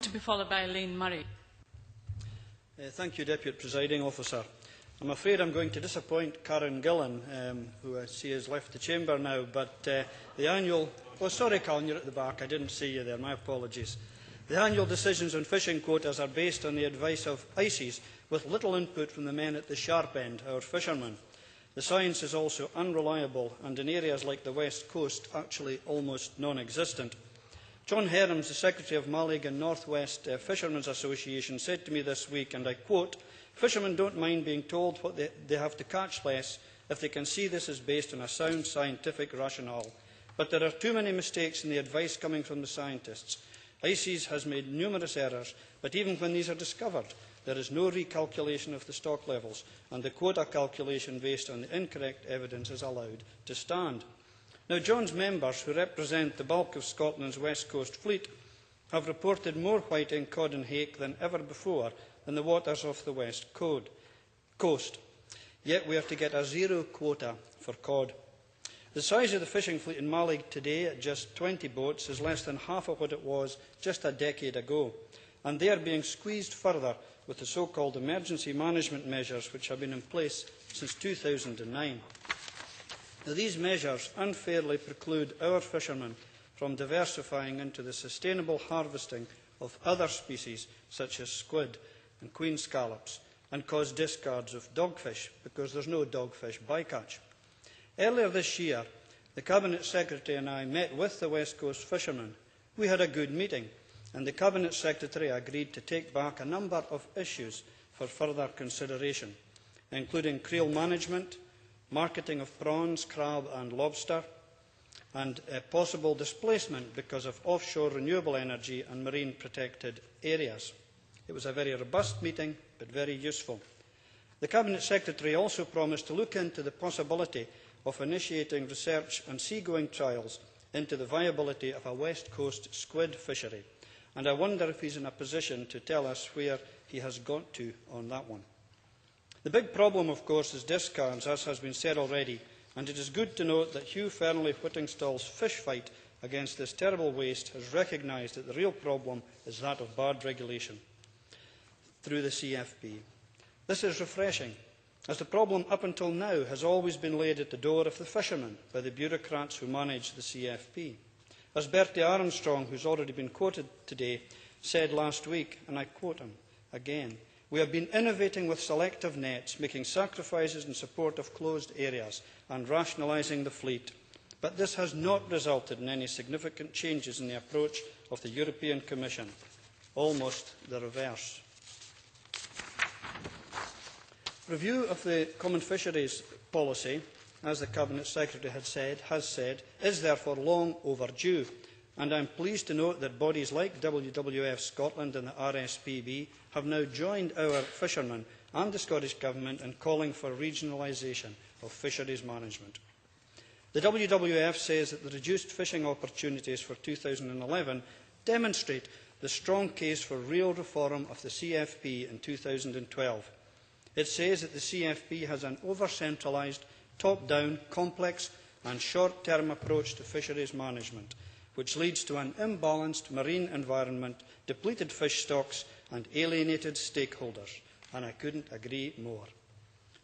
To be followed by Elaine Murray. Thank you, Deputy Presiding Officer. I'm afraid I'm going to disappoint Karen Gillan, who I see has left the chamber now, but the annual... Oh, sorry, Karen, you're at the back. I didn't see you there. My apologies. The annual decisions on fishing quotas are based on the advice of ICES, with little input from the men at the sharp end, our fishermen. The science is also unreliable, and in areas like the West Coast, actually almost non-existent. John Herams, the Secretary of Malagan North West Fishermen's Association, said to me this week, and I quote, "Fishermen don't mind being told what they have to catch less if they can see this is based on a sound scientific rationale. But there are too many mistakes in the advice coming from the scientists. ICES has made numerous errors, but even when these are discovered, there is no recalculation of the stock levels, and the quota calculation based on the incorrect evidence is allowed to stand." Now, John's members, who represent the bulk of Scotland's West Coast fleet, have reported more whiting, cod and hake than ever before in the waters off the West Coast. Yet we are to get a zero quota for cod. The size of the fishing fleet in Malaga today, at just 20 boats, is less than half of what it was just a decade ago, and they are being squeezed further with the so-called emergency management measures which have been in place since 2009. Now, these measures unfairly preclude our fishermen from diversifying into the sustainable harvesting of other species such as squid and queen scallops, and cause discards of dogfish because there is no dogfish bycatch. Earlier this year, the Cabinet Secretary and I met with the West Coast fishermen. We had a good meeting, and the Cabinet Secretary agreed to take back a number of issues for further consideration, including creel management, marketing of prawns, crab and lobster, and possible displacement because of offshore renewable energy and marine protected areas. It was a very robust meeting, but very useful. The Cabinet Secretary also promised to look into the possibility of initiating research and seagoing trials into the viability of a West Coast squid fishery, and I wonder if he is in a position to tell us where he has got to on that one. The big problem, of course, is discards, as has been said already, and it is good to note that Hugh Fearnley-Whittingstall's fish fight against this terrible waste has recognised that the real problem is that of bad regulation through the CFP. This is refreshing, as the problem up until now has always been laid at the door of the fishermen by the bureaucrats who manage the CFP. As Bertie Armstrong, who has already been quoted today, said last week, and I quote him again, "We have been innovating with selective nets, making sacrifices in support of closed areas and rationalising the fleet. But this has not resulted in any significant changes in the approach of the European Commission. Almost the reverse." Review of the Common Fisheries Policy, as the Cabinet Secretary has said, is therefore long overdue. And I am pleased to note that bodies like WWF Scotland and the RSPB have now joined our fishermen and the Scottish Government in calling for regionalisation of fisheries management. The WWF says that the reduced fishing opportunities for 2011 demonstrate the strong case for real reform of the CFP in 2012. It says that the CFP has an over-centralised, top-down, complex and short-term approach to fisheries management, which leads to an imbalanced marine environment, depleted fish stocks and alienated stakeholders, and I couldn't agree more.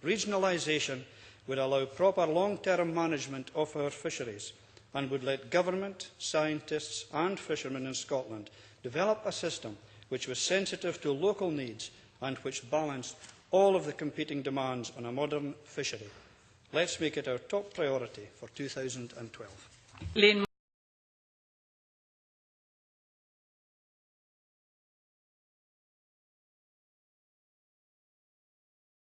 Regionalisation would allow proper long-term management of our fisheries and would let government, scientists and fishermen in Scotland develop a system which was sensitive to local needs and which balanced all of the competing demands on a modern fishery. Let's make it our top priority for 2012.